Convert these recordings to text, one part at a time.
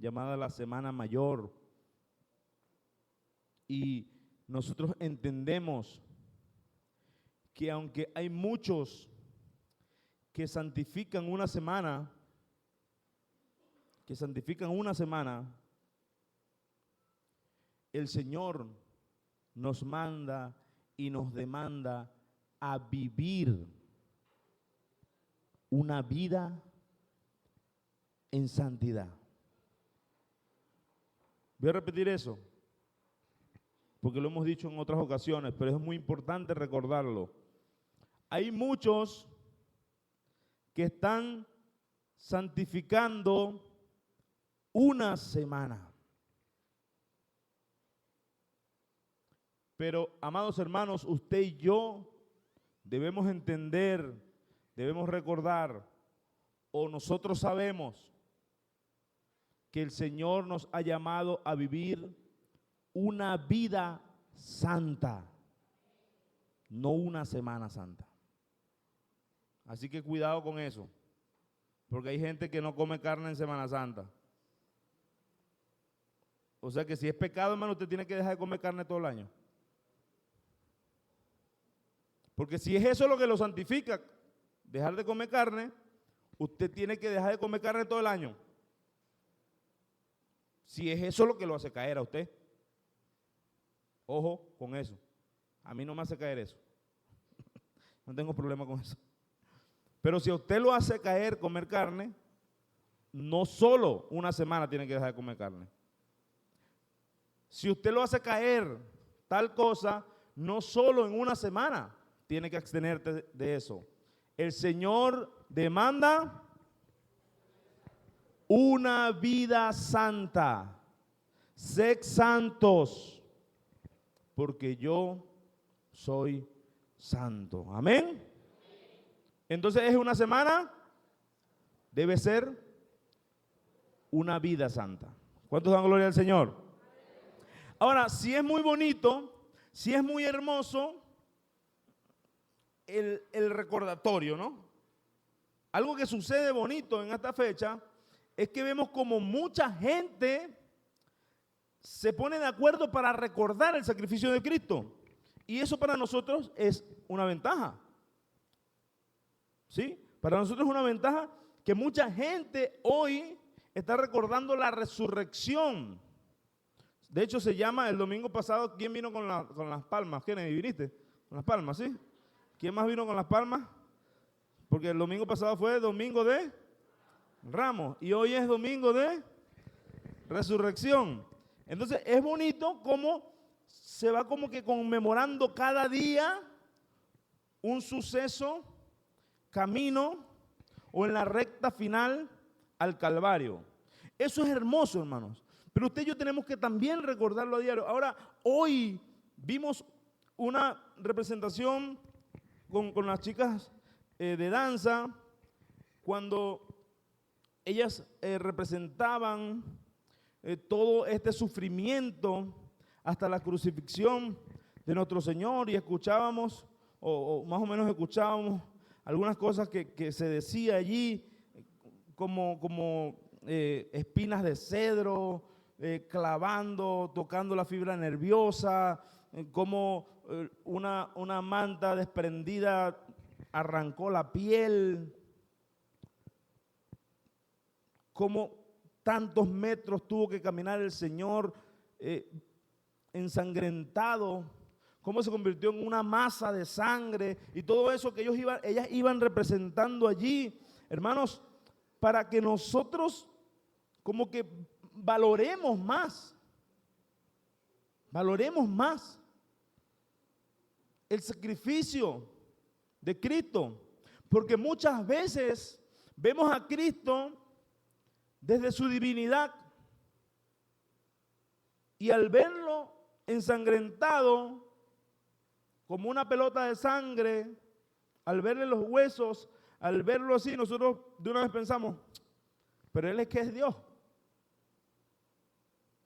llamada la Semana Mayor. Y nosotros entendemos que aunque hay muchos que santifican una semana, el Señor nos manda y nos demanda a vivir una vida en santidad. Voy a repetir eso, porque lo hemos dicho en otras ocasiones, pero es muy importante recordarlo. Hay muchos que están santificando una semana. Pero, amados hermanos, usted y yo debemos entender, debemos recordar, o nosotros sabemos que el Señor nos ha llamado a vivir una vida santa, no una Semana Santa. Así que cuidado con eso, porque hay gente que no come carne en Semana Santa. O sea que si es pecado, hermano, usted tiene que dejar de comer carne todo el año. Porque si es eso lo que lo santifica, dejar de comer carne, usted tiene que dejar de comer carne todo el año. Si es eso lo que lo hace caer a usted. Ojo con eso. A mí no me hace caer eso. No tengo problema con eso. Pero si a usted lo hace caer comer carne, no solo una semana tiene que dejar de comer carne. Si usted lo hace caer tal cosa, no solo en una semana tiene que abstenerte de eso. El Señor demanda una vida santa. Sed santos, porque yo soy santo. Amén. Entonces es una semana, debe ser una vida santa. ¿Cuántos dan gloria al Señor? Ahora, si es muy bonito, si es muy hermoso, el recordatorio, ¿no? Algo que sucede bonito en esta fecha es que vemos como mucha gente se pone de acuerdo para recordar el sacrificio de Cristo. Y eso para nosotros es una ventaja. ¿Sí? Para nosotros es una ventaja que mucha gente hoy está recordando la resurrección. De hecho, se llama el domingo pasado, ¿quién vino con las palmas? Kennedy, ¿viniste? Con las palmas, ¿sí? ¿Quién más vino con las palmas? Porque el domingo pasado fue domingo de Ramos y hoy es domingo de resurrección. Entonces es bonito cómo se va como que conmemorando cada día un suceso, camino o en la recta final al Calvario. Eso es hermoso, hermanos. Pero usted y yo tenemos que también recordarlo a diario. Ahora, hoy vimos una representación con las chicas de danza, cuando ellas representaban todo este sufrimiento hasta la crucifixión de nuestro Señor, y escuchábamos, o más o menos escuchábamos algunas cosas que se decía allí, como espinas de cedro, clavando, tocando la fibra nerviosa, como una manta desprendida arrancó la piel, como tantos metros tuvo que caminar el Señor ensangrentado, cómo se convirtió en una masa de sangre y todo eso que ellas iban representando allí, hermanos, para que nosotros como que valoremos más el sacrificio de Cristo, porque muchas veces vemos a Cristo desde su divinidad y al verlo ensangrentado como una pelota de sangre, al verle los huesos, al verlo así, nosotros de una vez pensamos, pero Él es que es Dios.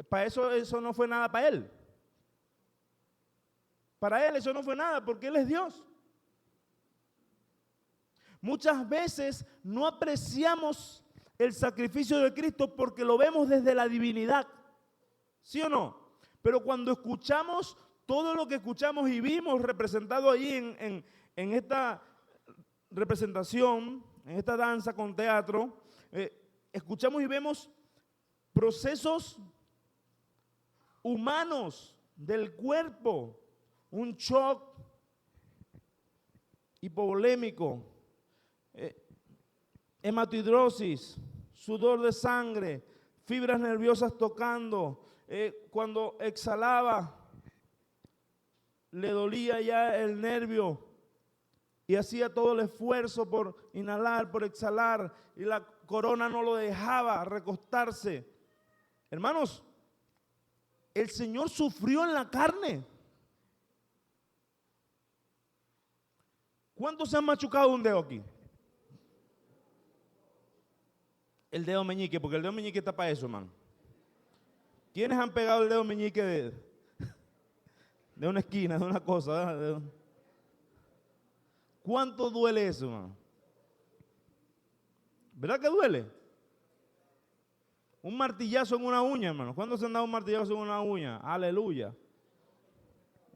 Para eso no fue nada para Él. Para Él eso no fue nada porque Él es Dios. Muchas veces no apreciamos el sacrificio de Cristo porque lo vemos desde la divinidad, ¿sí o no? Pero cuando escuchamos todo lo que escuchamos y vimos representado ahí en esta representación, en esta danza con teatro, escuchamos y vemos procesos humanos del cuerpo, un shock hipovolémico, hematidrosis, sudor de sangre, fibras nerviosas tocando, cuando exhalaba le dolía ya el nervio y hacía todo el esfuerzo por inhalar, por exhalar, y la corona no lo dejaba recostarse. Hermanos, el Señor sufrió en la carne. ¿Cuántos se han machucado un dedo aquí? El dedo meñique, porque el dedo meñique está para eso, hermano. ¿Quiénes han pegado el dedo meñique de una esquina, de una cosa? ¿Cuánto duele eso, hermano? ¿Verdad que duele? Un martillazo en una uña, hermano. ¿Cuándo se han dado un martillazo en una uña? Aleluya.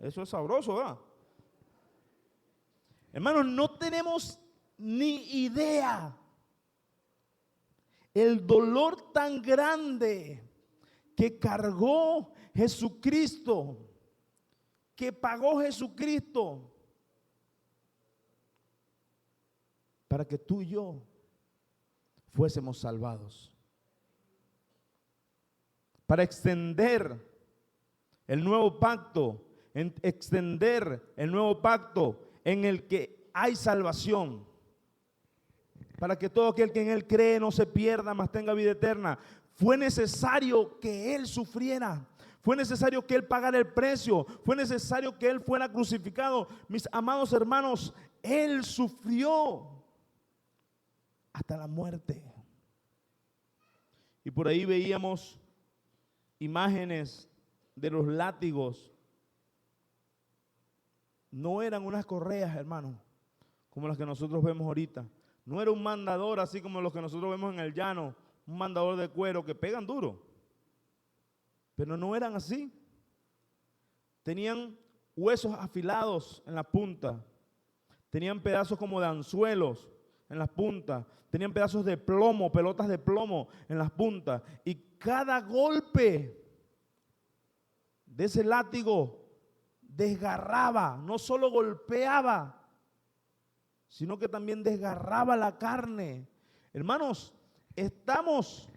Eso es sabroso, ¿verdad? Hermanos, no tenemos ni idea el dolor tan grande que cargó Jesucristo, que pagó Jesucristo para que tú y yo fuésemos salvados, para extender el nuevo pacto, en el que hay salvación, para que todo aquel que en Él cree no se pierda, mas tenga vida eterna. Fue necesario que Él sufriera, fue necesario que Él pagara el precio, fue necesario que Él fuera crucificado. Mis amados hermanos, Él sufrió hasta la muerte. Y por ahí veíamos imágenes de los látigos. No eran unas correas, hermano, como las que nosotros vemos ahorita. No era un mandador así como los que nosotros vemos en el llano, un mandador de cuero que pegan duro. Pero no eran así. Tenían huesos afilados en la punta. Tenían pedazos como de anzuelos en las puntas. Tenían pedazos de plomo, pelotas de plomo en las puntas. Y cada golpe de ese látigo desgarraba, no solo golpeaba, sino que también desgarraba la carne. Hermanos, estamos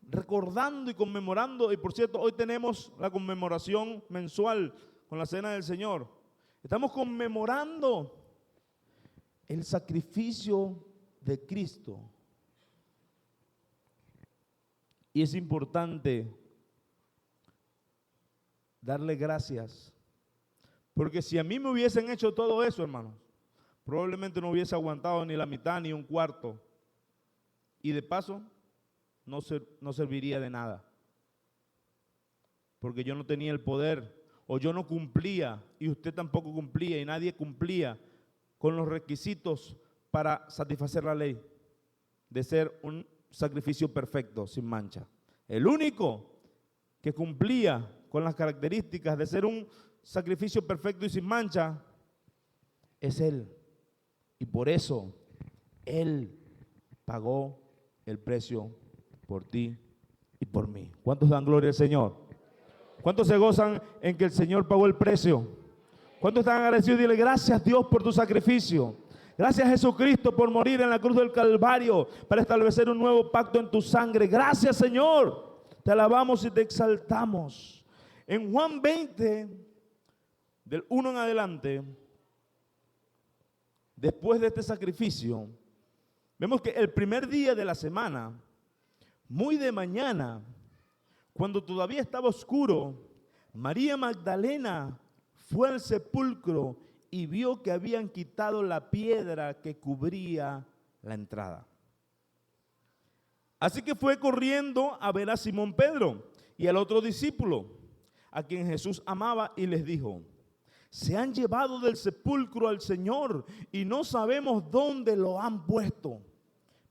recordando y conmemorando, y por cierto, hoy tenemos la conmemoración mensual con la Cena del Señor. Estamos conmemorando el sacrificio de Cristo. Y es importante darle gracias, porque si a mí me hubiesen hecho todo eso, hermanos, probablemente no hubiese aguantado ni la mitad ni un cuarto. Y de paso, no serviría de nada. Porque yo no tenía el poder, o yo no cumplía, y usted tampoco cumplía, y nadie cumplía con los requisitos para satisfacer la ley de ser un sacrificio perfecto, sin mancha. El único que cumplía con las características de ser un sacrificio perfecto y sin mancha es Él. Y por eso Él pagó el precio por ti y por mí. ¿Cuántos dan gloria al Señor? ¿Cuántos se gozan en que el Señor pagó el precio? ¿Cuántos están agradecidos? Dile gracias Dios por tu sacrificio. Gracias Jesucristo por morir en la cruz del Calvario para establecer un nuevo pacto en tu sangre. Gracias Señor. Te alabamos y te exaltamos. En Juan 20, del 1 en adelante, después de este sacrificio, vemos que el primer día de la semana, muy de mañana, cuando todavía estaba oscuro, María Magdalena fue al sepulcro y vio que habían quitado la piedra que cubría la entrada. Así que fue corriendo a ver a Simón Pedro y al otro discípulo, a quien Jesús amaba, y les dijo: se han llevado del sepulcro al Señor y no sabemos dónde lo han puesto.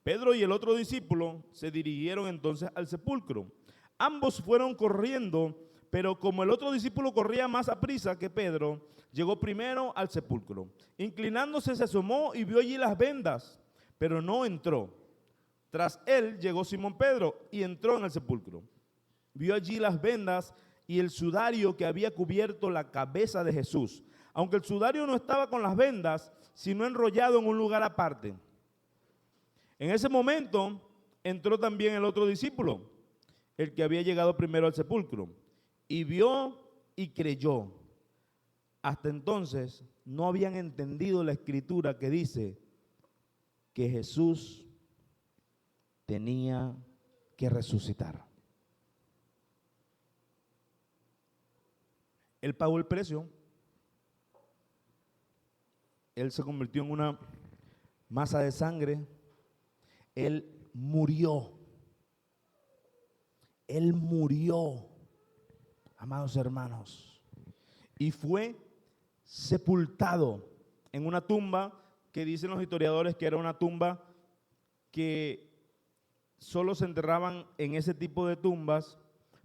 Pedro y el otro discípulo se dirigieron entonces al sepulcro. Ambos fueron corriendo, pero como el otro discípulo corría más aprisa que Pedro, llegó primero al sepulcro. Inclinándose se asomó y vio allí las vendas, pero no entró. Tras él llegó Simón Pedro y entró en el sepulcro. Vio allí las vendas y el sudario que había cubierto la cabeza de Jesús, aunque el sudario no estaba con las vendas, sino enrollado en un lugar aparte. En ese momento entró también el otro discípulo, el que había llegado primero al sepulcro, y vio y creyó. Hasta entonces no habían entendido la escritura que dice que Jesús tenía que resucitar. Él pagó el precio. Él se convirtió en una masa de sangre. Él murió. Él murió, amados hermanos, y fue sepultado en una tumba que dicen los historiadores que era una tumba que solo se enterraban en ese tipo de tumbas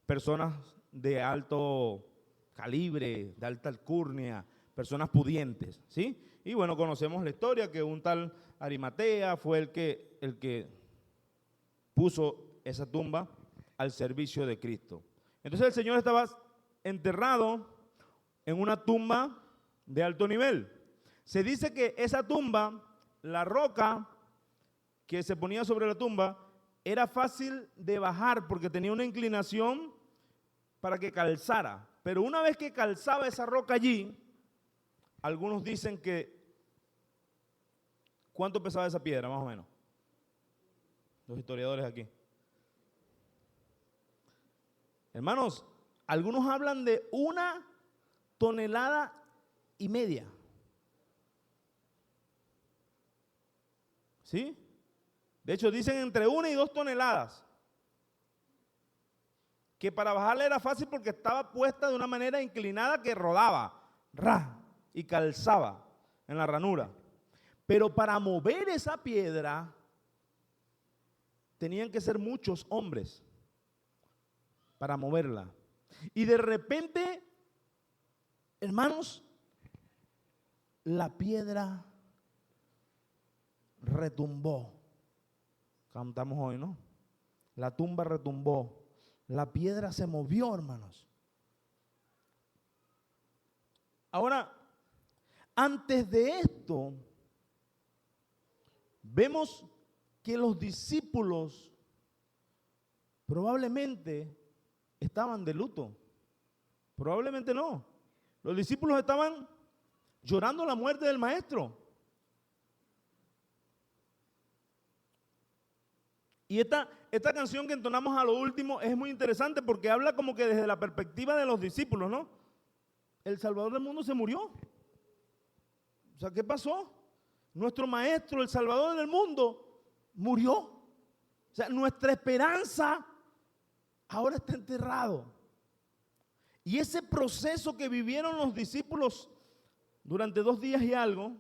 personas de alto calibre, de alta alcurnia, personas pudientes, ¿sí? Y bueno, conocemos la historia que un tal Arimatea fue el que puso esa tumba al servicio de Cristo. Entonces el Señor estaba enterrado en una tumba de alto nivel. Se dice que esa tumba, la roca que se ponía sobre la tumba, era fácil de bajar porque tenía una inclinación para que calzara. Pero una vez que calzaba esa roca allí, algunos dicen que, ¿cuánto pesaba esa piedra más o menos? Los historiadores aquí. Hermanos, algunos hablan de 1,5 toneladas. ¿Sí? De hecho, dicen entre 1 y 2 toneladas. Que para bajarla era fácil porque estaba puesta de una manera inclinada que rodaba, y calzaba en la ranura. Pero para mover esa piedra tenían que ser muchos hombres para moverla. Y de repente, hermanos, la piedra retumbó. Cantamos hoy, ¿no? La tumba retumbó. La piedra se movió, hermanos. Ahora, antes de esto, vemos que los discípulos probablemente estaban de luto. Probablemente no. Los discípulos estaban llorando la muerte del maestro. Y esta canción que entonamos a lo último es muy interesante porque habla como que desde la perspectiva de los discípulos, ¿no? El Salvador del mundo se murió. O sea, ¿qué pasó? Nuestro maestro, el Salvador del mundo, murió. O sea, nuestra esperanza ahora está enterrado. Y ese proceso que vivieron los discípulos durante 2 días y algo,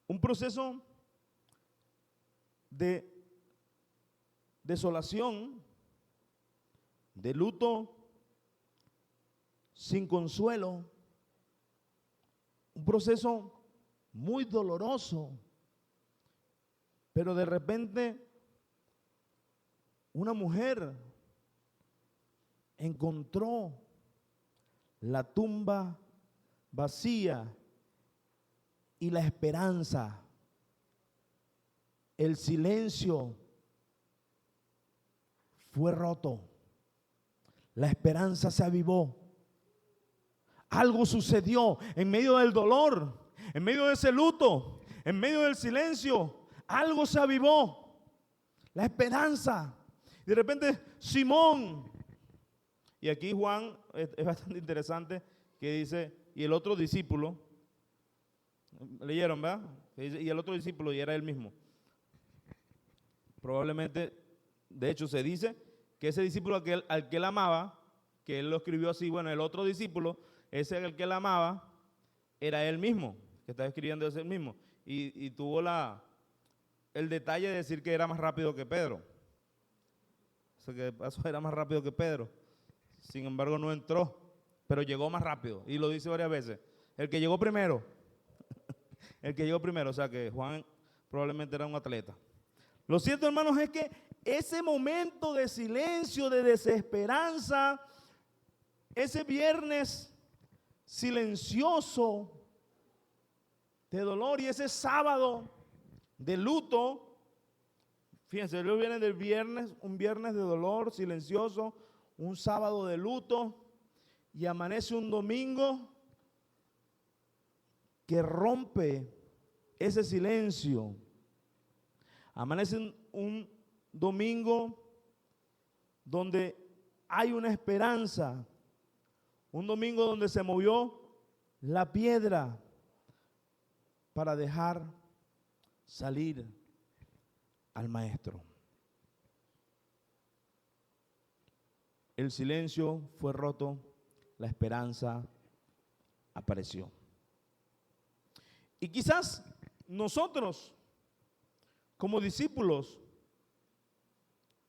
un proceso de desolación, de luto, sin consuelo, un proceso muy doloroso, pero de repente una mujer encontró la tumba vacía y la esperanza. El silencio fue roto. La esperanza se avivó. Algo sucedió en medio del dolor, en medio de ese luto, en medio del silencio. Algo se avivó. La esperanza. De repente, Simón. Y aquí Juan es bastante interesante que dice, y el otro discípulo, leyeron, ¿verdad? Y el otro discípulo, y era él mismo. Probablemente, de hecho se dice que ese discípulo al que él amaba, que él lo escribió así, bueno, el otro discípulo, ese al que él amaba, era él mismo, que estaba escribiendo ese mismo. Y tuvo la el detalle de decir que era más rápido que Pedro. O sea, que pasó era más rápido que Pedro. Sin embargo, no entró, pero llegó más rápido. Y lo dice varias veces. El que llegó primero. El que llegó primero. O sea, que Juan probablemente era un atleta. Lo cierto, hermanos, es que ese momento de silencio, de desesperanza, ese viernes silencioso de dolor y ese sábado de luto, fíjense, luego viene del viernes, un viernes de dolor silencioso, un sábado de luto y amanece un domingo que rompe ese silencio. Amanece un domingo donde hay una esperanza, un domingo donde se movió la piedra para dejar salir al maestro. El silencio fue roto, la esperanza apareció. Y quizás nosotros, como discípulos,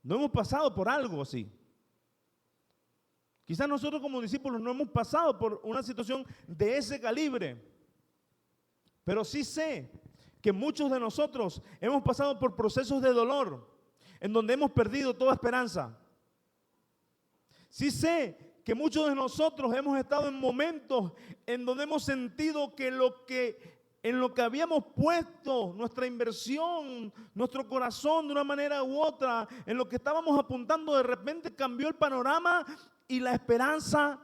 no hemos pasado por algo así. Quizás nosotros como discípulos no hemos pasado por una situación de ese calibre. Pero sí sé que muchos de nosotros hemos pasado por procesos de dolor en donde hemos perdido toda esperanza. Sí sé que muchos de nosotros hemos estado en momentos en donde hemos sentido que en lo que habíamos puesto nuestra inversión, nuestro corazón de una manera u otra, en lo que estábamos apuntando, de repente cambió el panorama y la esperanza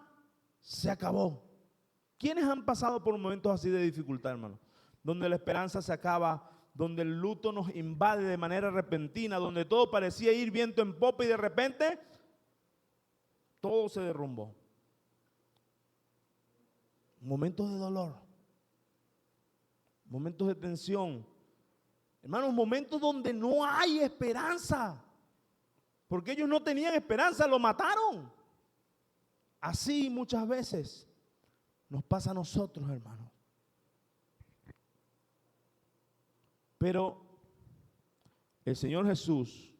se acabó. ¿Quiénes han pasado por momentos así de dificultad, hermano? Donde la esperanza se acaba, donde el luto nos invade de manera repentina, donde todo parecía ir viento en popa y de repente todo se derrumbó. Momentos de dolor, momentos de tensión, hermanos, momentos donde no hay esperanza, porque ellos no tenían esperanza, lo mataron. Así muchas veces nos pasa a nosotros, hermanos. Pero el Señor Jesús,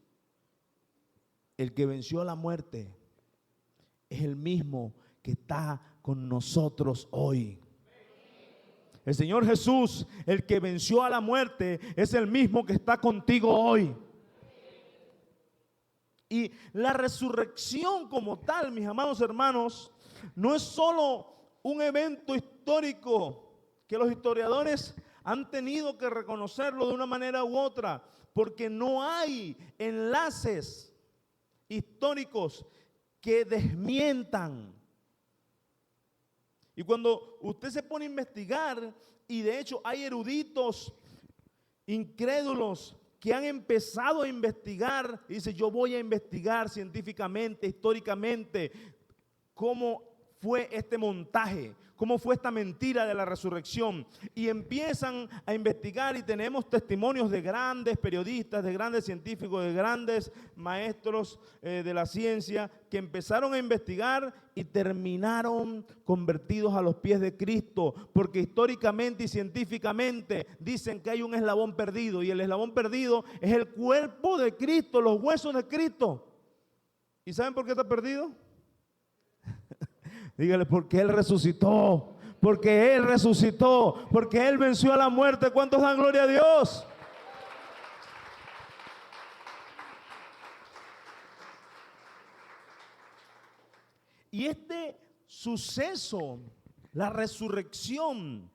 el que venció a la muerte, es el mismo que está con nosotros hoy. El Señor Jesús, el que venció a la muerte, es el mismo que está contigo hoy. Y la resurrección como tal, mis amados hermanos, no es solo un evento histórico que los historiadores han tenido que reconocerlo de una manera u otra, porque no hay enlaces históricos que desmientan. Y cuando usted se pone a investigar, y de hecho hay eruditos incrédulos que han empezado a investigar, y dice, yo voy a investigar científicamente, históricamente, cómo fue este montaje, cómo fue esta mentira de la resurrección. Y empiezan a investigar y tenemos testimonios de grandes periodistas, de grandes científicos, de grandes maestros de la ciencia que empezaron a investigar y terminaron convertidos a los pies de Cristo, porque históricamente y científicamente dicen que hay un eslabón perdido, y el eslabón perdido es el cuerpo de Cristo, los huesos de Cristo. ¿Y saben por qué está perdido? Dígale, porque Él resucitó, porque Él resucitó, porque Él venció a la muerte. ¿Cuántos dan gloria a Dios? Y este suceso, la resurrección,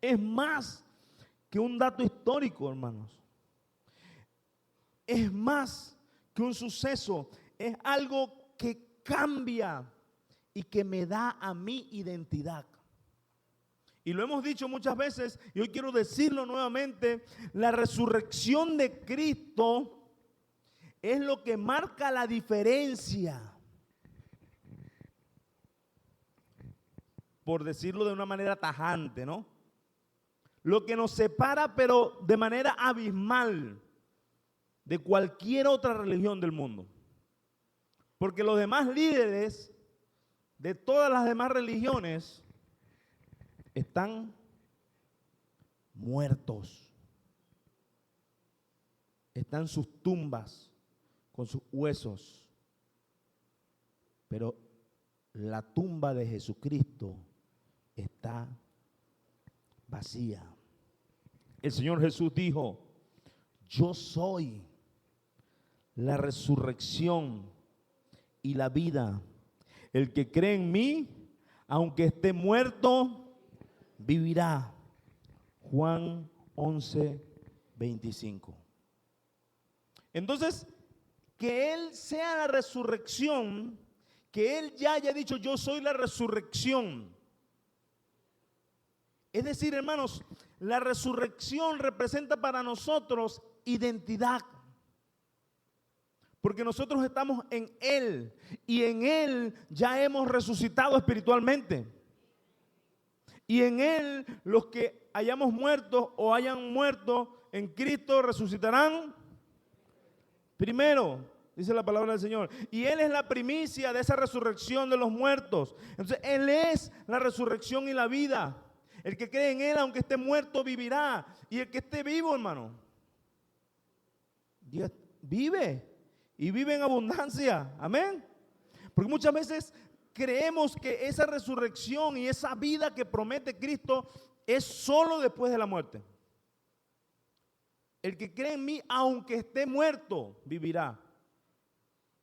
es más que un dato histórico, hermanos. Es más que un suceso, es algo que cambia y que me da a mi identidad. Y lo hemos dicho muchas veces y hoy quiero decirlo nuevamente, la resurrección de Cristo es lo que marca la diferencia. Por decirlo de una manera tajante, ¿no? Lo que nos separa, pero de manera abismal, de cualquier otra religión del mundo. Porque los demás líderes de todas las demás religiones están muertos. están sus tumbas con sus huesos. Pero la tumba de Jesucristo está vacía. El Señor Jesús dijo: yo soy la resurrección y la vida. El que cree en mí, aunque esté muerto, vivirá. Juan 11:25. Entonces, que Él sea la resurrección, que Él ya haya dicho: yo soy la resurrección. Es decir, hermanos, la resurrección representa para nosotros identidad. Porque nosotros estamos en Él y en Él ya hemos resucitado espiritualmente. Y en Él los que hayamos muerto o hayan muerto en Cristo resucitarán primero, dice la palabra del Señor. Y Él es la primicia de esa resurrección de los muertos. Entonces Él es la resurrección y la vida. El que cree en Él, aunque esté muerto, vivirá. Y el que esté vivo, hermano, vive. Y vive en abundancia. Amén. Porque muchas veces creemos que esa resurrección y esa vida que promete Cristo es solo después de la muerte. El que cree en mí, aunque esté muerto, vivirá.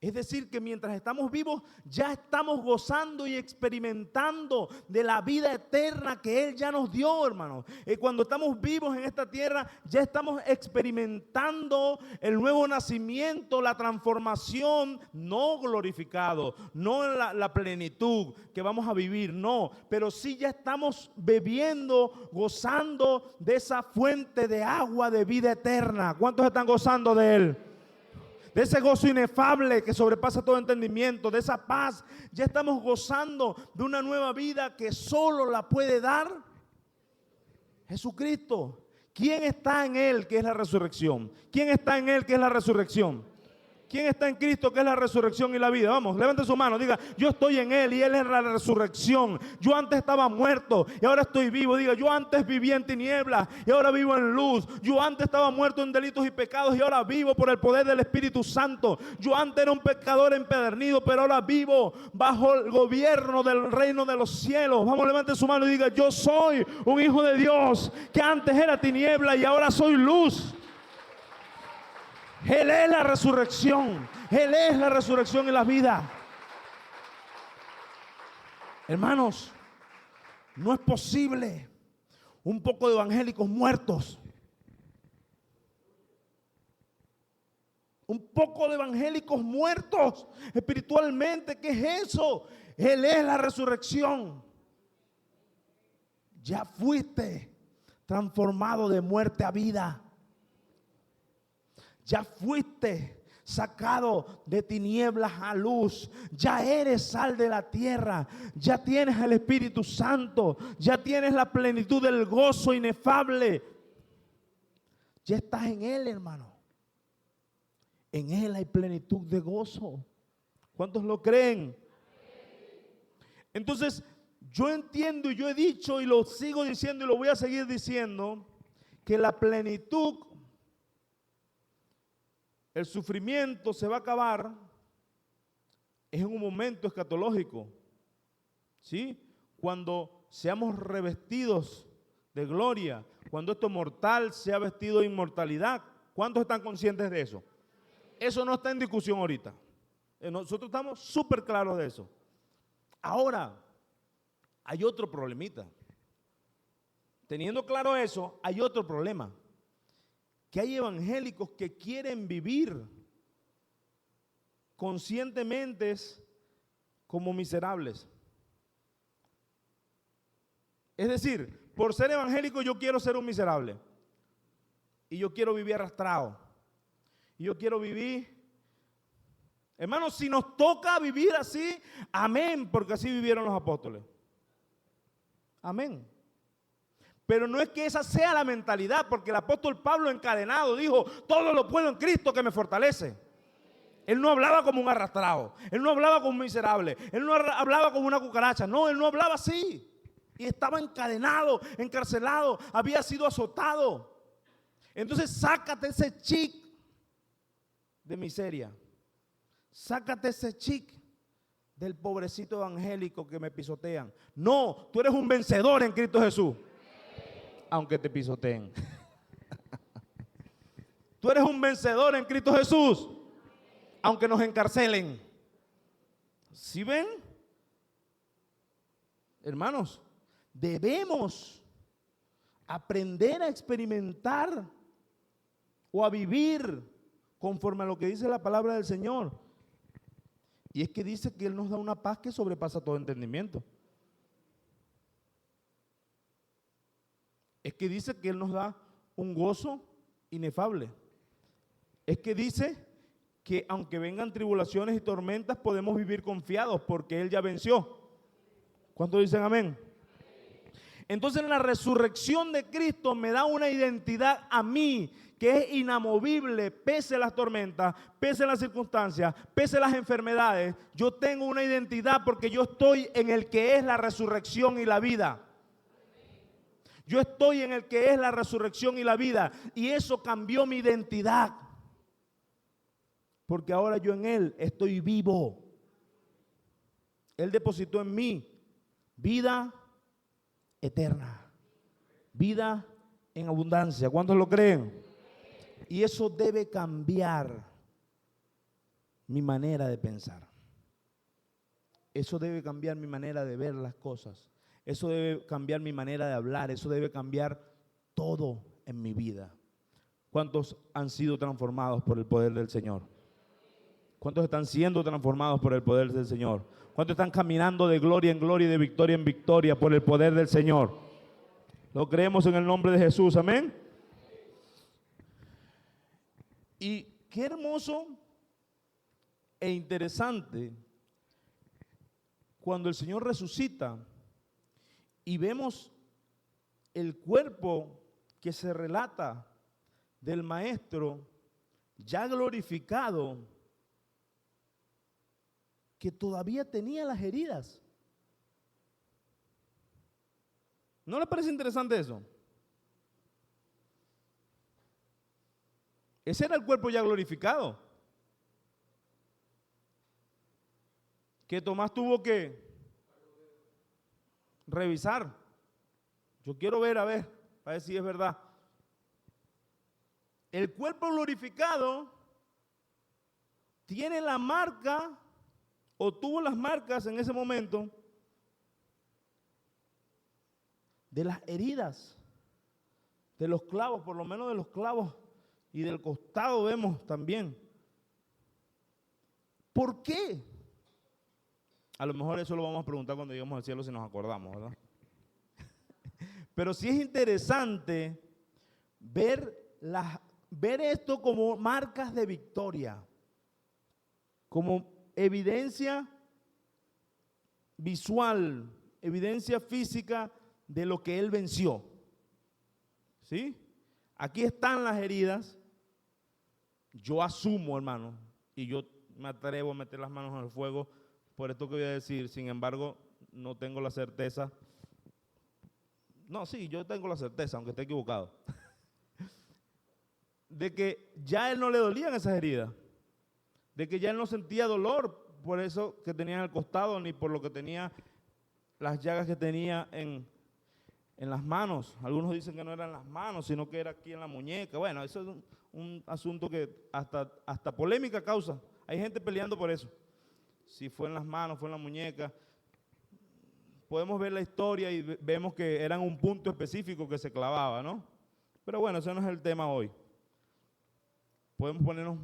Es decir, que mientras estamos vivos, ya estamos gozando y experimentando de la vida eterna que Él ya nos dio, hermano. Cuando estamos vivos en esta tierra, ya estamos experimentando el nuevo nacimiento, la transformación, no glorificado, no la plenitud que vamos a vivir, no. Pero sí ya estamos bebiendo, gozando de esa fuente de agua de vida eterna. ¿Cuántos están gozando de Él? De ese gozo inefable que sobrepasa todo entendimiento, de esa paz. Ya estamos gozando de una nueva vida que solo la puede dar Jesucristo. ¿Quién está en Él, que es la resurrección? ¿Quién está en Él, que es la resurrección? ¿Quién está en Cristo, que es la resurrección y la vida? Vamos, levante su mano, diga: yo estoy en Él y Él es la resurrección. Yo antes estaba muerto y ahora estoy vivo. Diga: yo antes vivía en tinieblas y ahora vivo en luz. Yo antes estaba muerto en delitos y pecados y ahora vivo por el poder del Espíritu Santo. Yo antes era un pecador empedernido, pero ahora vivo bajo el gobierno del reino de los cielos. Vamos, levante su mano y diga: yo soy un hijo de Dios que antes era tiniebla y ahora soy luz. Él es la resurrección. Él es la resurrección y la vida. Hermanos, no es posible un poco de evangélicos muertos. Un poco de evangélicos muertos espiritualmente. ¿Qué es eso? Él es la resurrección. Ya fuiste transformado de muerte a vida. Ya fuiste sacado de tinieblas a luz. Ya eres sal de la tierra. Ya tienes el Espíritu Santo. Ya tienes la plenitud del gozo inefable. Ya estás en Él, hermano. En Él hay plenitud de gozo. ¿Cuántos lo creen? Entonces, yo entiendo y yo he dicho y lo sigo diciendo y lo voy a seguir diciendo, que la plenitud, el sufrimiento se va a acabar es en un momento escatológico, ¿sí? Cuando seamos revestidos de gloria, cuando esto mortal sea vestido de inmortalidad. ¿Cuántos están conscientes de eso? Eso no está en discusión ahorita. Nosotros estamos súper claros de eso. Ahora, hay otro problemita. Teniendo claro eso, hay otro problema. Que hay evangélicos que quieren vivir conscientemente como miserables. Es decir, por ser evangélico yo quiero ser un miserable. Y yo quiero vivir arrastrado. Y yo quiero vivir... Hermanos, si nos toca vivir así, amén, porque así vivieron los apóstoles. Amén. Pero no es que esa sea la mentalidad, porque el apóstol Pablo encadenado dijo: todo lo puedo en Cristo que me fortalece. Él no hablaba como un arrastrado, él no hablaba como un miserable, él no hablaba como una cucaracha, no, él no hablaba así. Y estaba encadenado, encarcelado, había sido azotado. Entonces sácate ese chip de miseria. Sácate ese chic del pobrecito evangélico que me pisotean. No, tú eres un vencedor en Cristo Jesús, aunque te pisoteen. Tú eres un vencedor en Cristo Jesús, aunque nos encarcelen. ¿Sí ven? Hermanos, debemos aprender a experimentar o a vivir conforme a lo que dice la palabra del Señor. Y es que dice que Él nos da una paz que sobrepasa todo entendimiento. Es que dice que Él nos da un gozo inefable. Es que dice que aunque vengan tribulaciones y tormentas podemos vivir confiados porque Él ya venció. ¿Cuántos dicen amén? Entonces la resurrección de Cristo me da una identidad a mí que es inamovible, pese a las tormentas, pese a las circunstancias, pese a las enfermedades. Yo tengo una identidad porque yo estoy en el que es la resurrección y la vida. Yo estoy en el que es la resurrección y la vida. Y eso cambió mi identidad. Porque ahora yo en Él estoy vivo. Él depositó en mí vida eterna, vida en abundancia. ¿Cuántos lo creen? Y eso debe cambiar mi manera de pensar. Eso debe cambiar mi manera de ver las cosas. Eso debe cambiar mi manera de hablar. Eso debe cambiar todo en mi vida. ¿Cuántos han sido transformados por el poder del Señor? ¿Cuántos están siendo transformados por el poder del Señor? ¿Cuántos están caminando de gloria en gloria y de victoria en victoria por el poder del Señor? Lo creemos en el nombre de Jesús, amén. Y qué hermoso e interesante cuando el Señor resucita y vemos el cuerpo que se relata del Maestro ya glorificado, que todavía tenía las heridas. ¿No les parece interesante eso? Ese era el cuerpo ya glorificado, que Tomás tuvo que revisar. Yo quiero ver, a ver, para ver si es verdad. El cuerpo glorificado tiene la marca, o tuvo las marcas en ese momento, de las heridas, de los clavos, por lo menos de los clavos, y del costado vemos también. ¿Por qué? A lo mejor eso lo vamos a preguntar cuando lleguemos al cielo si nos acordamos, ¿verdad? Pero sí es interesante ver esto como marcas de victoria, como evidencia visual, evidencia física de lo que Él venció. ¿Sí? Aquí están las heridas. Yo asumo, hermano, y yo me atrevo a meter las manos en el fuego por esto que voy a decir. Sin embargo, no tengo la certeza. No, sí, yo tengo la certeza, aunque esté equivocado, de que ya a Él no le dolían esas heridas, de que ya Él no sentía dolor por eso que tenía en el costado, ni por lo que tenía, las llagas que tenía en las manos. Algunos dicen que no eran las manos, sino que era aquí en la muñeca. Bueno, eso es un asunto que hasta polémica causa. Hay gente peleando por eso. Si fue en las manos, fue en la muñeca. Podemos ver la historia y vemos que eran un punto específico que se clavaba, ¿no? Pero bueno, ese no es el tema hoy. Podemos ponernos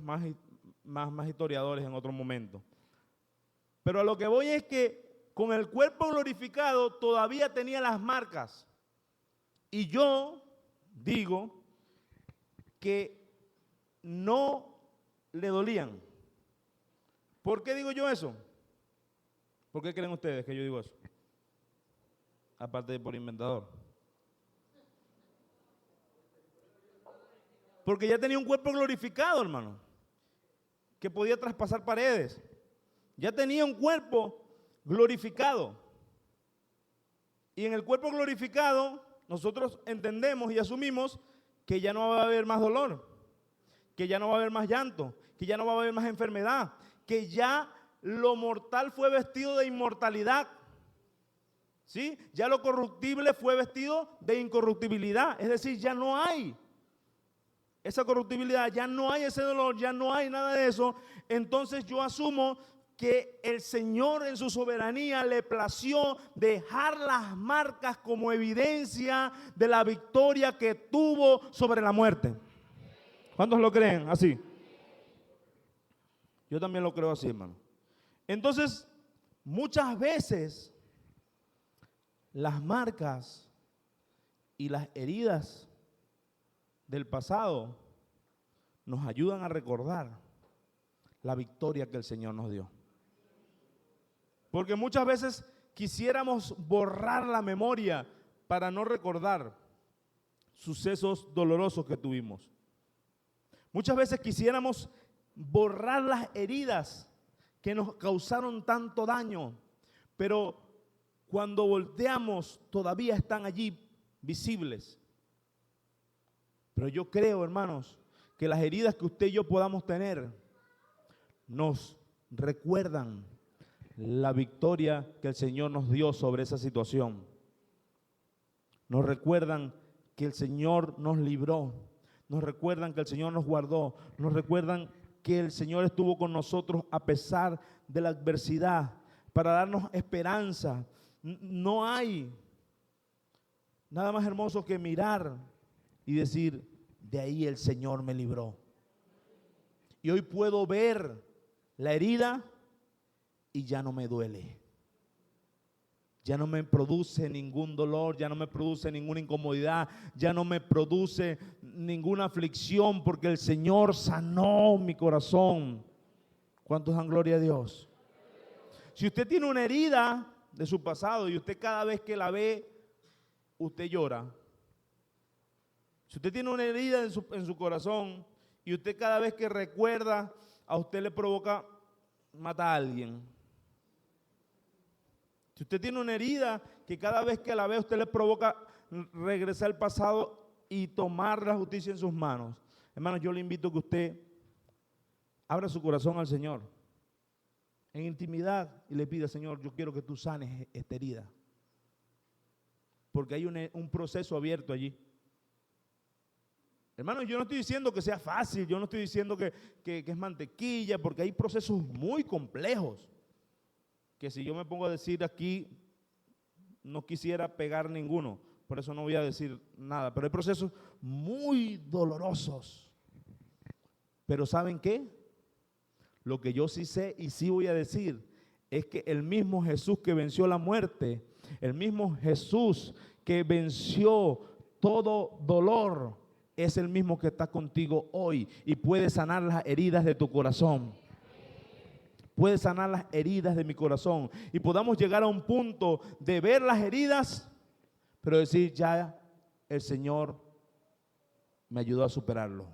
más historiadores en otro momento. Pero a lo que voy es que con el cuerpo glorificado todavía tenía las marcas. Y yo digo que no le dolían. ¿Por qué digo yo eso? ¿Por qué creen ustedes que yo digo eso? Aparte de por inventador. Porque ya tenía un cuerpo glorificado, hermano, que podía traspasar paredes. Ya tenía un cuerpo glorificado. Y en el cuerpo glorificado nosotros entendemos y asumimos que ya no va a haber más dolor. que ya no va a haber más llanto, que ya no va a haber más enfermedad, que ya lo mortal fue vestido de inmortalidad. ¿Sí? Ya lo corruptible fue vestido de incorruptibilidad. Es decir, ya no hay esa corruptibilidad, ya no hay ese dolor, ya no hay nada de eso. Entonces yo asumo que el Señor en su soberanía le plació dejar las marcas como evidencia de la victoria que tuvo sobre la muerte. ¿Cuántos lo creen así? Yo también lo creo así, hermano. Entonces, muchas veces las marcas y las heridas del pasado nos ayudan a recordar la victoria que el Señor nos dio. Porque muchas veces quisiéramos borrar la memoria para no recordar sucesos dolorosos que tuvimos. Muchas veces quisiéramos borrar las heridas que nos causaron tanto daño, pero cuando volteamos todavía están allí visibles. Pero yo creo, hermanos, que las heridas que usted y yo podamos tener nos recuerdan la victoria que el Señor nos dio sobre esa situación. Nos recuerdan que el Señor nos libró, nos recuerdan que el Señor nos guardó, nos recuerdan que el Señor estuvo con nosotros a pesar de la adversidad, para darnos esperanza. No hay nada más hermoso que mirar y decir, de ahí el Señor me libró. Y hoy puedo ver la herida y ya no me duele. Ya no me produce ningún dolor, ya no me produce ninguna incomodidad, ya no me produce ninguna aflicción, porque el Señor sanó mi corazón. ¿Cuántos dan gloria a Dios? Si usted tiene una herida de su pasado y usted cada vez que la ve, usted llora. Si usted tiene una herida en su corazón y usted cada vez que recuerda, a usted le provoca matar a alguien. Si usted tiene una herida que cada vez que la ve, usted le provoca regresar al pasado y tomar la justicia en sus manos. Hermanos, yo le invito a que usted abra su corazón al Señor en intimidad y le pida, Señor, yo quiero que tú sanes esta herida. Porque hay un proceso abierto allí. Hermanos, yo no estoy diciendo que sea fácil, yo no estoy diciendo que es mantequilla, porque hay procesos muy complejos, que si yo me pongo a decir aquí, no quisiera pegar ninguno, por eso no voy a decir nada, pero hay procesos muy dolorosos. Pero ¿saben qué? Lo que yo sí sé y sí voy a decir es que el mismo Jesús que venció la muerte, el mismo Jesús que venció todo dolor, es el mismo que está contigo hoy y puede sanar las heridas de tu corazón. Puede sanar las heridas de mi corazón y podamos llegar a un punto de ver las heridas, pero decir, ya el Señor me ayudó a superarlo.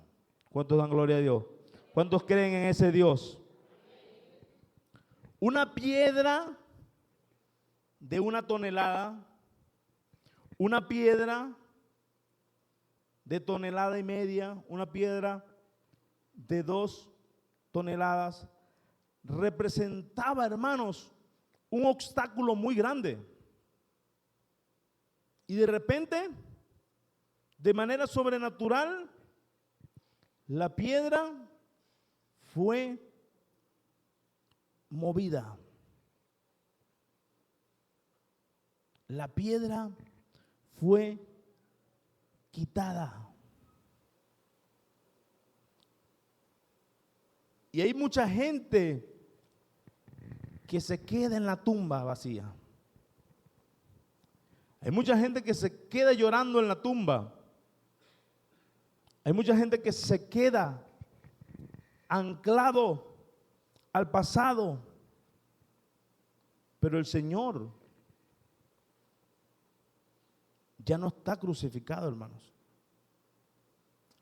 ¿Cuántos dan gloria a Dios? ¿Cuántos creen en ese Dios? Una piedra de 1 tonelada, una piedra de 1,5 toneladas, una piedra de 2 toneladas, representaba, hermanos, un obstáculo muy grande. Y de repente, de manera sobrenatural, la piedra fue movida. La piedra fue quitada. Y hay mucha gente que se queda en la tumba vacía. Hay mucha gente que se queda llorando en la tumba. Hay mucha gente que se queda anclado al pasado. Pero el Señor ya no está crucificado, hermanos.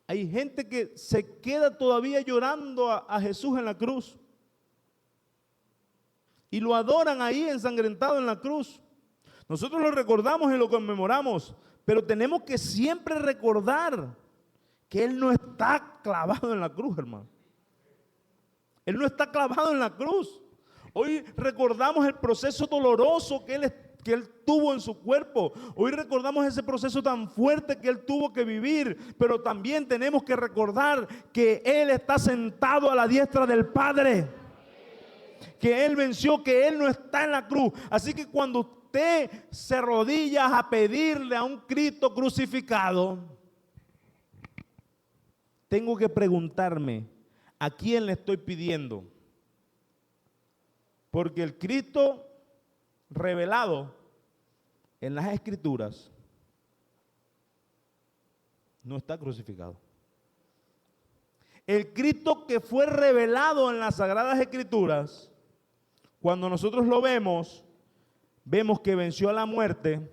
Hay gente que se queda todavía llorando a Jesús en la cruz. Y lo adoran ahí ensangrentado en la cruz. Nosotros lo recordamos y lo conmemoramos, pero tenemos que siempre recordar que Él no está clavado en la cruz, hermano. Él no está clavado en la cruz. Hoy recordamos el proceso doloroso que Él tuvo en su cuerpo. Hoy recordamos ese proceso tan fuerte que Él tuvo que vivir. Pero también tenemos que recordar que Él está sentado a la diestra del Padre. Que Él venció, que Él no está en la cruz. Así que cuando usted se arrodilla a pedirle a un Cristo crucificado, tengo que preguntarme, ¿a quién le estoy pidiendo? Porque el Cristo revelado en las Escrituras no está crucificado. El Cristo que fue revelado en las Sagradas Escrituras, cuando nosotros lo vemos, vemos que venció a la muerte,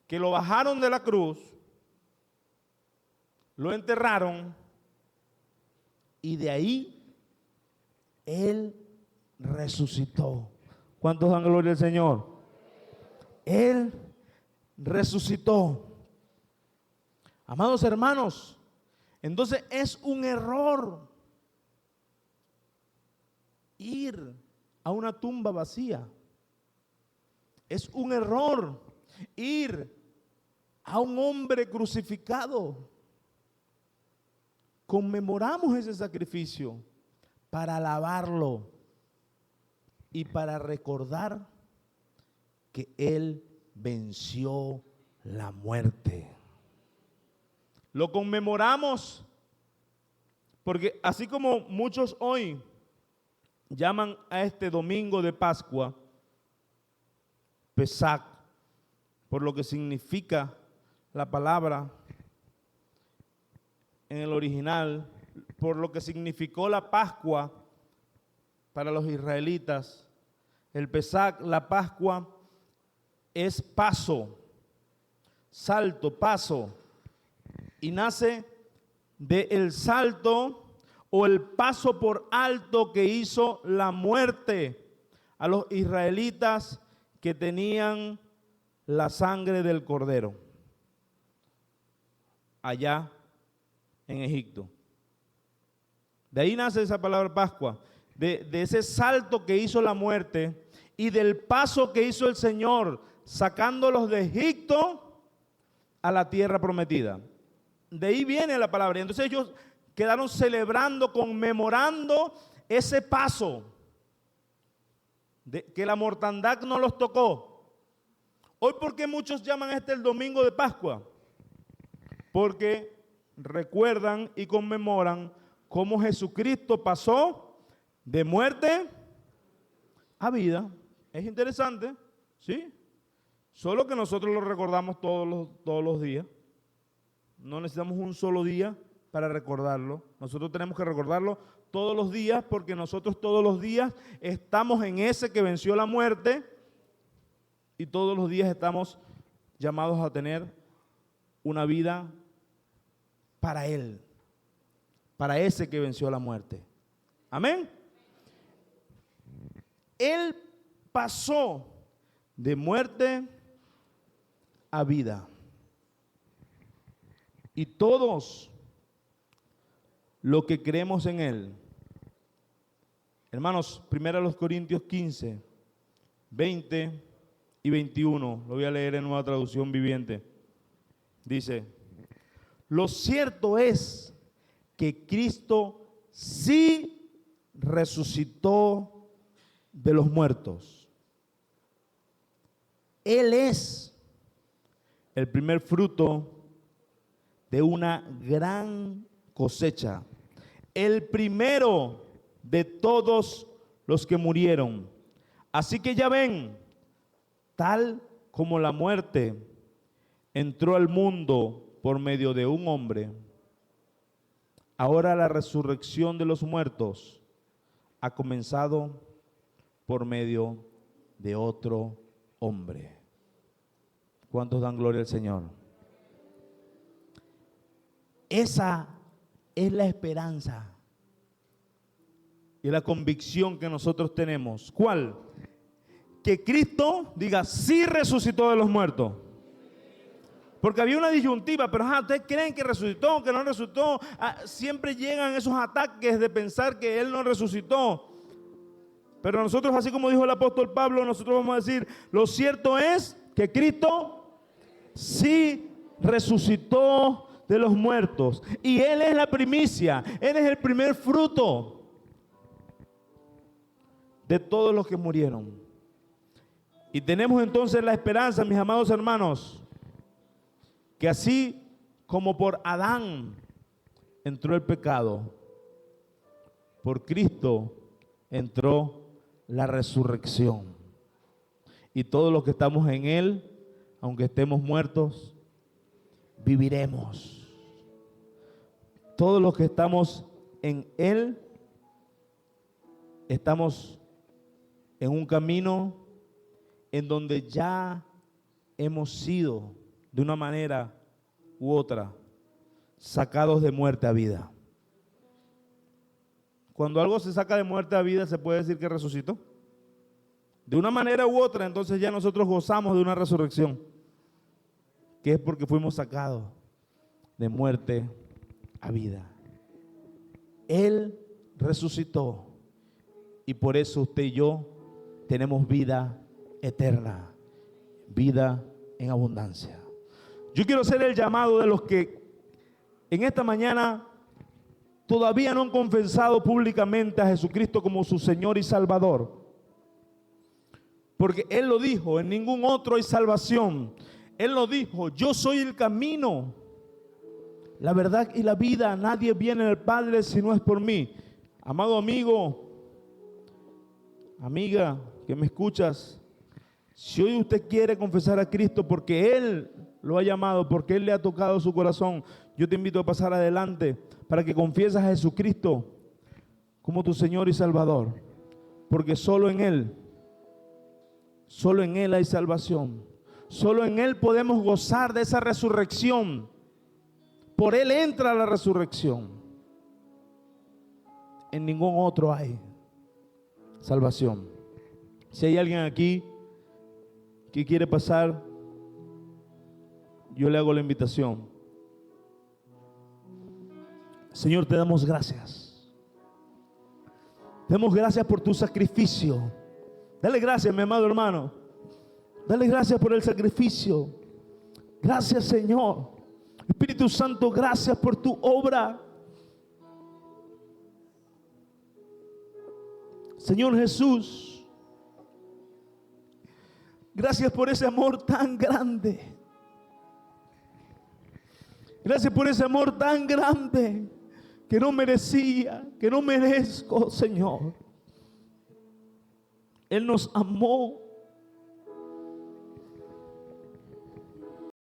que lo bajaron de la cruz, lo enterraron y de ahí Él resucitó. ¿Cuántos dan gloria al Señor? Él resucitó. Amados hermanos, entonces es un error ir a una tumba vacía. Es un error ir a un hombre crucificado. Conmemoramos ese sacrificio para alabarlo y para recordar que Él venció la muerte. Lo conmemoramos porque así como muchos hoy llaman a este domingo de Pascua Pesach, por lo que significa la palabra en el original, por lo que significó la Pascua para los israelitas. El Pesach, la Pascua, es paso, salto, paso, y nace del salto o el paso por alto que hizo la muerte a los israelitas que tenían la sangre del cordero allá en Egipto. De ahí nace esa palabra Pascua, de ese salto que hizo la muerte y del paso que hizo el Señor sacándolos de Egipto a la tierra prometida. De ahí viene la palabra. Entonces ellos quedaron celebrando, conmemorando ese paso, de que la mortandad no los tocó. Hoy, ¿por qué muchos llaman el domingo de Pascua? Porque recuerdan y conmemoran cómo Jesucristo pasó de muerte a vida. Es interesante, ¿sí? Solo que nosotros lo recordamos todos los días. No necesitamos un solo día para recordarlo. Nosotros tenemos que recordarlo todos los días porque nosotros todos los días estamos en ese que venció la muerte y todos los días estamos llamados a tener una vida para Él, para ese que venció la muerte. Amén. Él pasó de muerte a vida. Y todos los que creemos en Él, hermanos, 1 Corintios 15, 20 y 21, lo voy a leer en Nueva Traducción Viviente. Dice: lo cierto es que Cristo sí resucitó de los muertos. Él es el primer fruto de una gran cosecha, el primero de todos los que murieron. Así que ya ven, tal como la muerte entró al mundo por medio de un hombre, ahora la resurrección de los muertos ha comenzado por medio de otro hombre. ¿Cuántos dan gloria al Señor? Esa es la esperanza y la convicción que nosotros tenemos. ¿Cuál? Que Cristo, diga, sí resucitó de los muertos. Porque había una disyuntiva, pero ¿ustedes creen que resucitó, que no resucitó? Siempre llegan esos ataques de pensar que Él no resucitó. Pero nosotros, así como dijo el apóstol Pablo, nosotros vamos a decir, lo cierto es que Cristo sí resucitó de los muertos. Y Él es la primicia, Él es el primer fruto de todos los que murieron. Y tenemos entonces la esperanza, mis amados hermanos, que así como por Adán entró el pecado, por Cristo entró la resurrección. Y todos los que estamos en Él, aunque estemos muertos, viviremos. Todos los que estamos en Él, estamos en un camino en donde ya hemos sido, de una manera u otra, sacados de muerte a vida. Cuando algo se saca de muerte a vida, ¿se puede decir que resucitó? De una manera u otra, entonces ya nosotros gozamos de una resurrección, que es porque fuimos sacados de muerte a vida. Él resucitó y por eso usted y yo tenemos vida eterna, vida en abundancia. Yo quiero hacer el llamado de los que en esta mañana todavía no han confesado públicamente a Jesucristo como su Señor y Salvador. Porque Él lo dijo, en ningún otro hay salvación. Él lo dijo, yo soy el camino, la verdad y la vida. Nadie viene al Padre si no es por mí. Amado amigo, amiga que me escuchas, si hoy usted quiere confesar a Cristo porque Él lo ha llamado, porque Él le ha tocado su corazón, yo te invito a pasar adelante para que confieses a Jesucristo como tu Señor y Salvador, porque solo en Él hay salvación, solo en Él podemos gozar de esa resurrección, por Él entra la resurrección, en ningún otro hay salvación. Si hay alguien aquí que quiere pasar, yo le hago la invitación. Señor, te damos gracias. Te damos gracias por tu sacrificio. Dale gracias, mi amado hermano. Dale gracias por el sacrificio. Gracias, Señor. Espíritu Santo, gracias por tu obra. Señor Jesús, gracias por ese amor tan grande. Gracias por ese amor tan grande que no merecía, que no merezco, Señor. Él nos amó